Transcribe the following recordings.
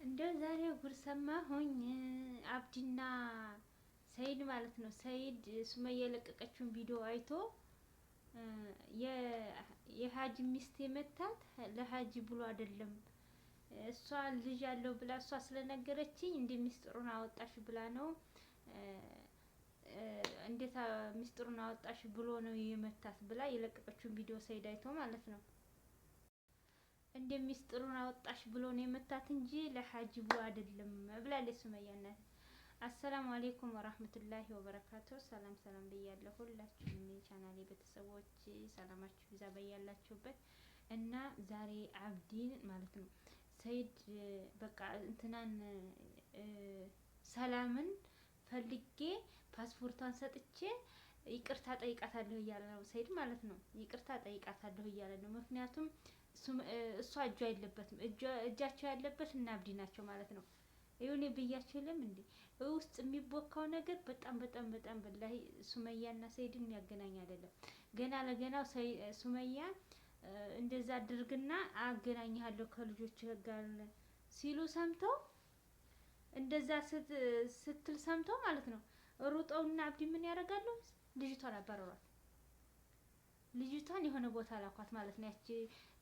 እንደው ዛሬ ጉድ ሰማሁኝ። አብዲና ሰይድ ማለት ነው። ሰይድ ሱመያ የለቀቀችውን ቪዲዮ አይቶ የሀጂ ሚስት የመታት ለሀጂ ብሎ አይደለም፣ እሷ ልጅ ያለው ብላ እሷ ስለነገረችኝ እንደ ሚስጥሩን አወጣሽ ብላ ነው፣ እንዴት ሚስጥሩን አወጣሽ ብሎ ነው የመታት ብላ የለቀቀችውን ቪዲዮ ሰይድ አይቶ ማለት ነው። እንደ ሚስጥሩን አወጣሽ ብሎ ነው የመታት እንጂ ለሀጂ ብሎ አይደለም ብላለች ሱመያ እናት። አሰላሙ አሌይኩም ወራህመቱላሂ ወበረካቱ። ሰላም ሰላም ብያለሁ ሁላችሁም የቻናሌ ቤተሰቦች ሰላማችሁ ይዛ በያላችሁበት። እና ዛሬ አብዲን ማለት ነው ሰይድ በቃ እንትናን ሰላምን ፈልጌ ፓስፖርቷን ሰጥቼ ይቅርታ ጠይቃታለሁ እያለ ነው ሰይድ ማለት ነው። ይቅርታ ጠይቃታለሁ እያለ ነው። ምክንያቱም እሷ እጇ የለበትም፣ እጃቸው ያለበት እና አብዲ ናቸው ማለት ነው። ይሁን ብያቸው የለም እንዴ ውስጥ የሚቦካው ነገር በጣም በጣም በጣም በላይ ሱመያና ሰይድን የሚያገናኝ አይደለም። ገና ለገናው ሱመያ እንደዛ አድርግና አገናኝሃለሁ ከልጆች ጋር ሲሉ ሰምተው እንደዛ ስትል ሰምተው ማለት ነው ሩጠውና አብዲ ምን ያደርጋሉ? ልጅቷን አባረሯት። ልጅቷን የሆነ ቦታ ላኳት ማለት ነው። ያቺ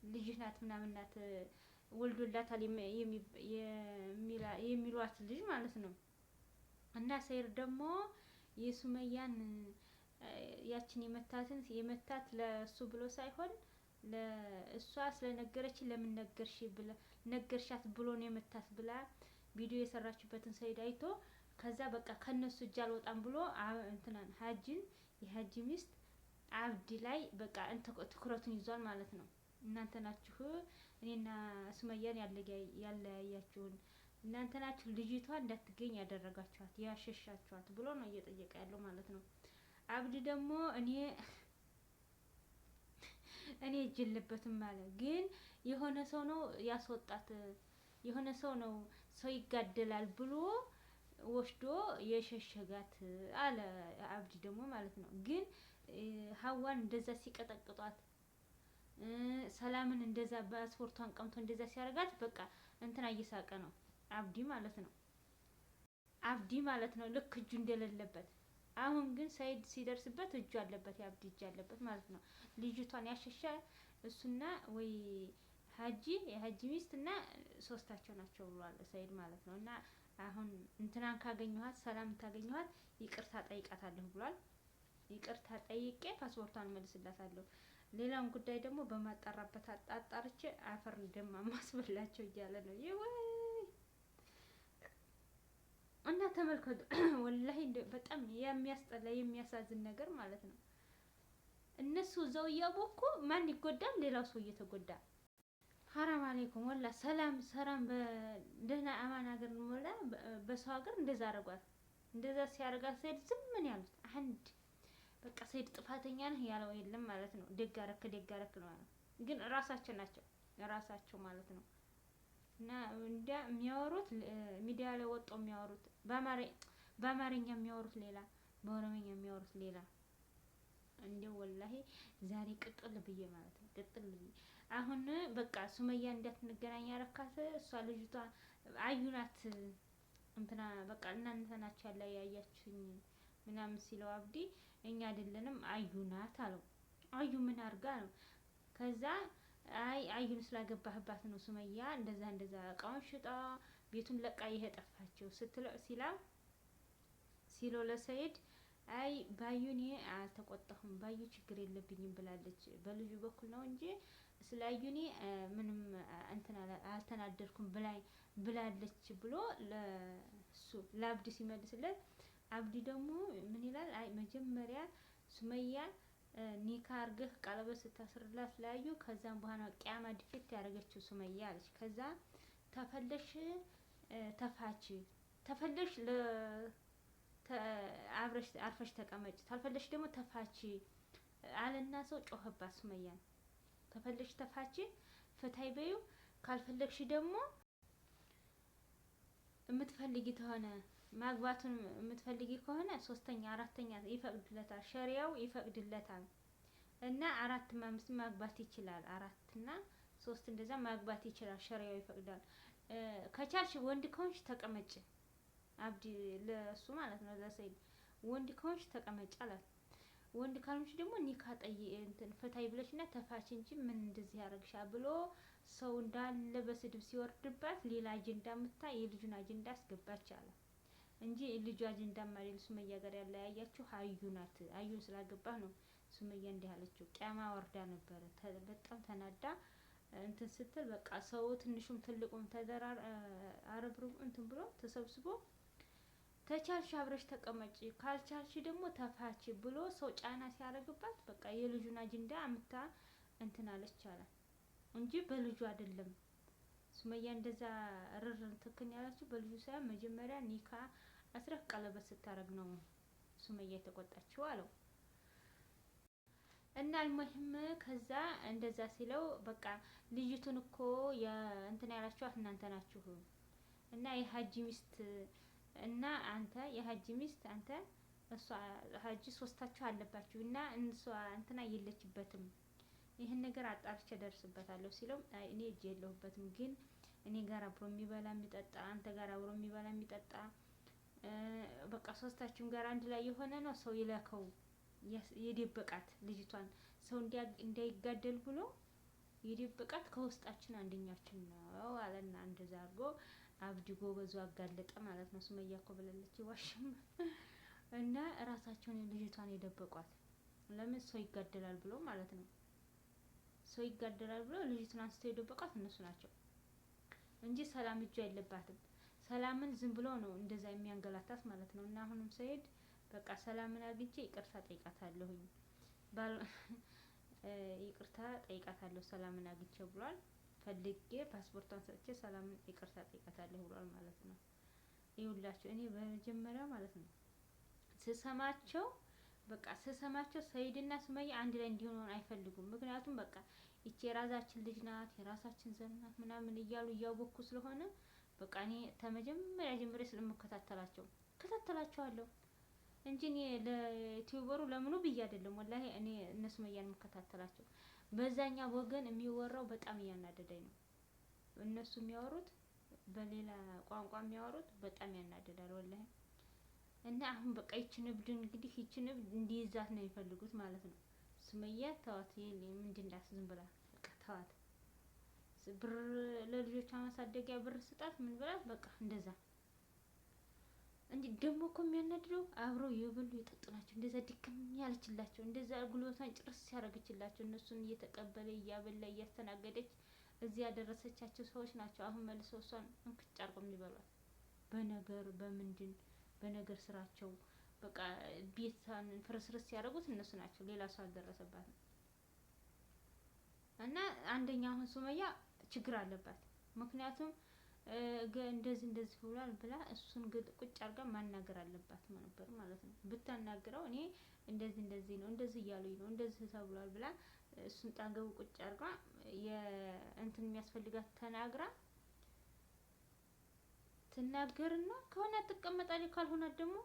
ልጅ ናት ምናምን ናት ወልዶላታል የሚሏት ልጅ ማለት ነው። እና ሰይድ ደግሞ የሱመያን ያችን የመታት ለሱ ብሎ ሳይሆን ለእሷ ስለነገረች ለምን ነገርሻት ብሎ ነው የመታት ብላ ቪዲዮ የሰራችበትን ሰይድ አይቶ ከዛ በቃ ከነሱ እጅ አልወጣም ብሎ እንትናን የሀጂ ሚስት አብዲ ላይ በቃ ትኩረቱን ይዟል ማለት ነው። እናንተ ናችሁ እኔና ሱመያን ያለያያችሁን፣ እናንተ ናችሁ ልጅቷ እንዳትገኝ ያደረጋችኋት ያሸሻችኋት ብሎ ነው እየጠየቀ ያለው ማለት ነው። አብዲ ደግሞ እኔ እጅ የለበትም ማለት ግን የሆነ ሰው ነው ያስወጣት፣ የሆነ ሰው ነው ሰው ይጋደላል ብሎ ወስዶ የሸሸጋት አለ አብዲ ደግሞ ማለት ነው። ግን ሀዋን እንደዛ ሲቀጠቅጧት ሰላምን እንደዛ ፓስፖርቷን ቀምቶ እንደዛ ሲያደርጋት በቃ እንትና እየሳቀ ነው አብዲ ማለት ነው። አብዲ ማለት ነው ልክ እጁ እንደሌለበት። አሁን ግን ሰይድ ሲደርስበት እጁ አለበት፣ የአብዲ እጅ አለበት ማለት ነው። ልጅቷን ያሸሻ እሱና ወይ የሀጂ ሚስት እና ሶስታቸው ናቸው ብሏል ሰይድ ማለት ነው። እና አሁን እንትናን ካገኘኋት ሰላም ታገኘኋት ይቅርታ ጠይቃታለሁ ብሏል። ይቅርታ ጠይቄ ፓስፖርቷን መልስላታለሁ። ሌላውን ጉዳይ ደግሞ በማጣራበት አጣርቼ አፈር እንደማስበላቸው እያለ ነው። ይወይ እና ተመልከቱ ወላሂ በጣም የሚያስጠላ የሚያሳዝን ነገር ማለት ነው። እነሱ እዛው እያቦኩ ማን ይጎዳል? ሌላው ሰው እየተጎዳ። ሀራም አለይኩም ወላ ሰላም በደህና አማን ሀገር ሞላ በሰው ሀገር እንደዛ አረጓት። እንደዛ ሲያረጋት ሰይድ ዝም ምን ያሉት አንድ በቃ ሰይድ ጥፋተኛ ነህ ያለው የለም ማለት ነው። ደግ አረክ ነው ያለው። ግን ራሳቸው ናቸው ራሳቸው ማለት ነው። እና እንደ የሚያወሩት ሚዲያ ላይ ወጣው የሚያወሩት በአማርኛ የሚያወሩት ሌላ፣ በኦሮምኛ የሚያወሩት ሌላ። እንደው ወላሂ ዛሬ ቅጥል ብዬ ማለት ነው ቅጥል ብዬ አሁን በቃ ሱመያ እንዳትገናኝ ያረካት እሷ ልጅቷ አዩናት እንትና በቃ እናንተ ናችሁ ያለያያችሁኝ ምናምን ሲለው አብዲ እኛ አይደለንም አዩናት አለው። አዩ ምን አርጋ ነው? ከዛ አዩን ስላገባህባት ነው ሱመያ እንደዛ እቃውን ሽጣ ቤቱን ለቃ የጠፋችው ሲለው ለሰይድ አይ ባዩኔ አልተቆጣሁም፣ ባዩ ችግር የለብኝም ብላለች፣ በልጁ በኩል ነው እንጂ ስለ አዩኔ ምንም እንትን አልተናደድኩም ብላለች ብሎ ለአብዲ ሲመልስለት፣ አብዲ ደግሞ ምን ይላል? አይ መጀመሪያ ሱመያ ኒካ አርገህ ቀለበት ስታስርላት ላዩ፣ ከዛም በኋላ ቂያማ ዲፌክት ያደረገችው ሱመያ አለች። ከዛ ተፈለሽ ተፋች፣ ተፈለሽ አርፈሽ ተቀመጭ፣ ታልፈለሽ ደግሞ ተፋች አለና ሰው ጮኸባት ሱመያን። ተፈለሽ ተፋች ፍታይ በዩ፣ ካልፈለግሽ ደግሞ የምትፈልጊ ከሆነ ማግባቱን የምትፈልጊ ከሆነ ሶስተኛ አራተኛ ይፈቅድለታል፣ ሸሪያው ይፈቅድለታል እና 4 5 ማግባት ይችላል። 4 እና 3 እንደዛ ማግባት ይችላል፣ ሸሪያው ይፈቅዳል። ከቻልሽ ወንድ ከሆንሽ ተቀመጭ አብዲ ለሱ ማለት ነው ለሰይድ ወንድ ከሆንሽ ተቀመጭ አላት። ወንድ ካልሆንሽ ደግሞ ኒካ እንትን ፈታይ ብለሽና ተፋች እንጂ ምን እንደዚህ ያደርግሻል ብሎ ሰው እንዳለ በስድብ ሲወርድባት ሌላ አጀንዳ ምታ የልጁን አጀንዳ አስገባች አለ እንጂ ልጁ አጀንዳ ማሪል ሱመያ ጋር ያለያያችሁ አዩ ናት። አዩን ስላገባህ ነው ሱመያ እንዲህ አለችው። ቂያማ ወርዳ ነበረ በጣም ተናዳ እንትን ስትል በቃ ሰው ትንሹም ትልቁም አረብርቡ እንትን ብሎ ተሰብስቦ ተቻልሽ አብረሽ ተቀመጪ ካልቻልሽ ደግሞ ተፋች ብሎ ሰው ጫና ሲያደርግባት በቃ የልጁን አጀንዳ አምታ እንትን አለች አለ እንጂ በልጁ አይደለም። ሱመያ እንደዛ ርርን ትክክል ያላችሁ በልጁ ሳይሆን መጀመሪያ ኒካ አስረህ ቀለበት ስታረግ ነው ሱመያ የተቆጣችው አለው። እና አልሙሂም ከዛ እንደዛ ሲለው በቃ ልጅቱን እኮ እንትን ያላችኋት እናንተ ናችሁ እና የሀጂ ሚስት እና አንተ የሀጂ ሚስት አንተ እሷ ሀጂ ሶስታችሁ አለባችሁ እና እሷ እንትና የለችበትም ይህን ነገር አጣርቼ ደርስበታለሁ ሲለው እኔ እጅ የለሁበትም ግን እኔ ጋር አብሮ የሚበላ የሚጠጣ አንተ ጋር አብሮ የሚበላ የሚጠጣ በቃ ሶስታችሁም ጋር አንድ ላይ የሆነ ነው ሰው ይለከው የደበቃት ልጅቷን ሰው እንዳይጋደል ብሎ የደበቃት ከውስጣችን አንደኛችን ነው አለና እንደዛ አድርጎ አብዲ ጎበዙ አጋለጠ ማለት ነው። ሱመያ እኮ ብላለች ይዋሽም እና ራሳቸውን ልጅቷን የደበቋት ለምን ሰው ይጋደላል ብሎ ማለት ነው። ሰው ይጋደላል ብሎ ልጅቷን አንስተው የደበቋት እነሱ ናቸው እንጂ ሰላም እጁ አይለባትም። ሰላምን ዝም ብሎ ነው እንደዛ የሚያንገላታት ማለት ነው። እና አሁንም ሰይድ በቃ ሰላምን አግኝቼ ይቅርታ ጠይቃታለሁኝ ይቅርታ ጠይቃታለሁ ሰላምን አግኝቼ ብሏል። ፈልጌ ፓስፖርቷን ሰጥቼ ሰላምን ይቅርታ ጠይቃታለሁ ብሏል ማለት ነው። ይኸውላችሁ እኔ በመጀመሪያ ማለት ነው ስሰማቸው በቃ ስሰማቸው ሰይድና ሱመያ አንድ ላይ እንዲሆኑ አይፈልጉም። ምክንያቱም በቃ ይቺ የራሳችን ልጅ ናት የራሳችን ዘር ናት ምናምን እያሉ እያወኩ ስለሆነ በቃ እኔ ከመጀመሪያ ጀምሬ ስለምከታተላቸው ከታተላቸዋለሁ እንጂ እኔ ለዩቲዩበሩ ለምኑ ብዬ አይደለም። ወላሂ እኔ እነሱ ሱመያን የምከታተላቸው በዛኛ ወገን የሚወራው በጣም እያናደደኝ ነው። እነሱ የሚያወሩት በሌላ ቋንቋ የሚያወሩት በጣም ያናደዳል ወላሂ። እና አሁን በቃ ይችን እብድ እንግዲህ ይችን እብድ እንዲይዛት ነው የሚፈልጉት ማለት ነው። ሱመያ ተዋት ምንድናት ዝም ብላ በቃ ተዋት። ብር ለልጆቿ ማሳደጊያ ብር ስጣት ምን ብላት በቃ እንደዛ እንጂ ደግሞ እኮ የሚያናድደው አብረው የበሉ የጠጡ ናቸው። እንደዛ ድክም ያለችላቸው እንደዛ ጉልበቷን ጭርስ ያደረገችላቸው እነሱን እየተቀበለ እያበላ እያስተናገደች እዚህ ያደረሰቻቸው ሰዎች ናቸው። አሁን መልሰው እሷን እንክጭ አድርገው የሚበሏት በነገር በምንድን በነገር ስራቸው በቃ ቤቷን ፍርስርስ ያደረጉት እነሱ ናቸው። ሌላ ሰው አልደረሰባትም። እና አንደኛ አሁን ሱመያ ችግር አለባት። ምክንያቱም እንደዚህ ብሏል ብላ እሱን ቁጭ አድርጋ ማናገር አለባት ነበር ማለት ነው። ብታናግረው እኔ እንደዚህ ነው እንደዚህ እያሉኝ ነው እንደዚህ ተብሏል ብላ እሱን ጣገቡ ቁጭ አድርጋ የእንትን የሚያስፈልጋት ተናግራ ትናገርና ከሆነ ትቀመጣለች ካልሆነ ደግሞ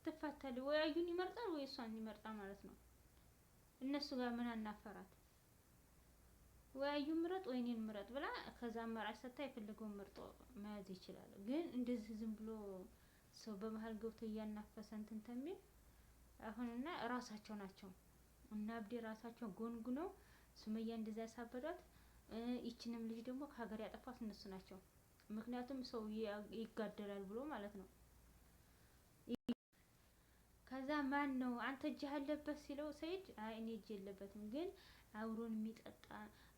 ትፋታለች። ወይ አዩን ይመርጣል ወይ እሷን ይመርጣል ማለት ነው። እነሱ ጋር ምን አናፈራት? ወይ አዩን ምረጥ ወይ እኔን ምረጥ ብላ ከዛ አማራጭ ሰጥታ የፈለገውን መርጦ መያዝ ይችላል። ግን እንደዚህ ዝም ብሎ ሰው በመሀል ገብቶ እያናፈሰ እንትን ተሚል አሁንና ራሳቸው ናቸው እና አብዲ ራሳቸው ጎንጉነው ሱመያ እንደዛ ያሳበዷት። ይችንም ልጅ ደግሞ ከሀገር ያጠፋት እነሱ ናቸው። ምክንያቱም ሰው ይጋደላል ብሎ ማለት ነው። ከዛ ማን ነው አንተ እጅ አለበት ሲለው ሰይድ አይ እኔ እጅ የለበትም ግን አብሮን የሚጠጣ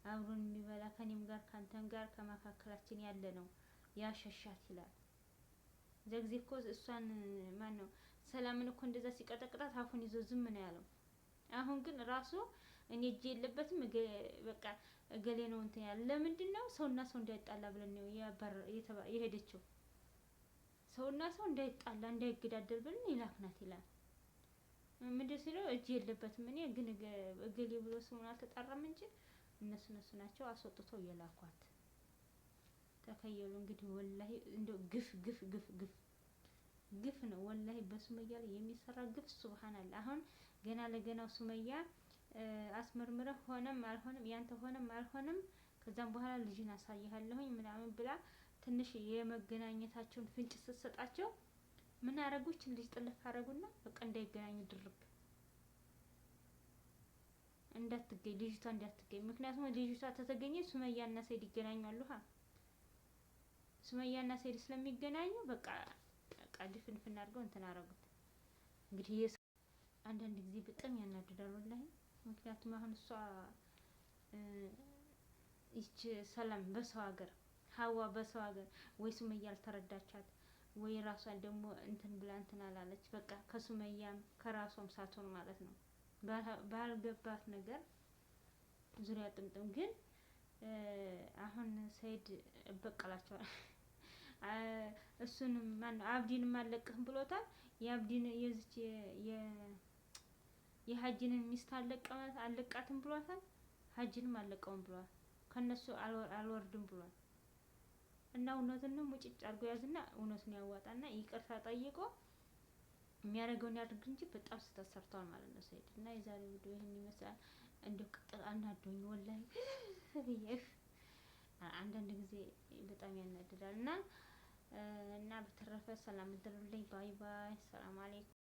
አብሮን የሚበላ ከኔም ጋር ካንተም ጋር ከመካከላችን ያለ ነው ያሸሻት ይላል። ዘግዜ እኮ እሷን ማን ነው ሰላምን እኮ እንደዛ ሲቀጠቅጣት አፉን ይዞ ዝም ነው ያለው። አሁን ግን ራሱ እኔ እጅ የለበትም በቃ እገሌ ነው እንትን ያለ ለምንድን ነው ሰውና ሰው እንዳይጣላ ብለን ነው የሄደችው። ሰውና ሰው እንዳይጣላ እንዳይገዳደል ብለን ይላክናት ይላል። ምንድን ሲለው እጅ የለበትም እኔ ግን እገሌ ብሎ ስሙን አልተጣራም እንጂ እነሱ ናቸው አስወጥተው የላኳት። ተከየሉ እንግዲህ ወላሂ እንደው ግፍ ነው ወላሂ በሱመያ ላይ የሚሰራ ግፍ ሱብሃንአላህ። አሁን ገና ለገናው ሱመያ አስመርምረህ ሆነም አልሆነም ያንተ ሆነም አልሆነም ከዛም በኋላ ልጅን አሳይሃለሁኝ ምናምን ብላ ትንሽ የመገናኘታቸውን ፍንጭ ስትሰጣቸው ምን አረጉች? ልጅ ጥልፍ አረጉና በቃ እንዳይገናኙ ድርግ እንዳትገኝ ልጅቷ እንዳትገኝ። ምክንያቱም ልጅቷ ተተገኘ ሱመያና ሰይድ ይገናኛሉ። ሱመያና ሰይድ ስለሚገናኙ በቃ ድፍንፍን አድርገው እንትን አረጉት። እንግዲህ አንዳንድ ጊዜ በጣም ያናድዳል ወላሂ። ምክንያቱም አሁን እሷ ይች ሰላም በሰው ሀገር ሀዋ በሰው ሀገር ወይ ሱመያ አልተረዳቻት ወይ ራሷን ደግሞ እንትን ብላ እንትን አላለች። በቃ ከሱመያም ከራሷም ሳትሆን ማለት ነው ባልገባት ነገር ዙሪያ ጥምጥም። ግን አሁን ሰይድ እበቀላቸዋል። እሱንም ማነው አብዲንም አለቅህም ብሎታል። የአብዲን የዚች የሀጂንን ሚስት አለቃትም ብሏታል። ሀጂንም አለቀውም ብሏል። ከነሱ አልወርድም ብሏል። እና እውነቱን ነው ሙጭጭ አድርጎ ያዝና እውነቱን ያዋጣና ይቅርታ ጠይቆ የሚያደርገውን ያድርግ እንጂ በጣም ስህተት ሰርተዋል ማለት ነው ሰይድ። እና የዛሬው ቪዲዮ ይህን ይመስላል። እንደው ቅጥል አናዶኝ ወላሂ ብዬሽ አንዳንድ ጊዜ በጣም ያናድዳል። እና በተረፈ ሰላም እደሩልኝ። ባይ ባይ። ሰላም አለይኩም።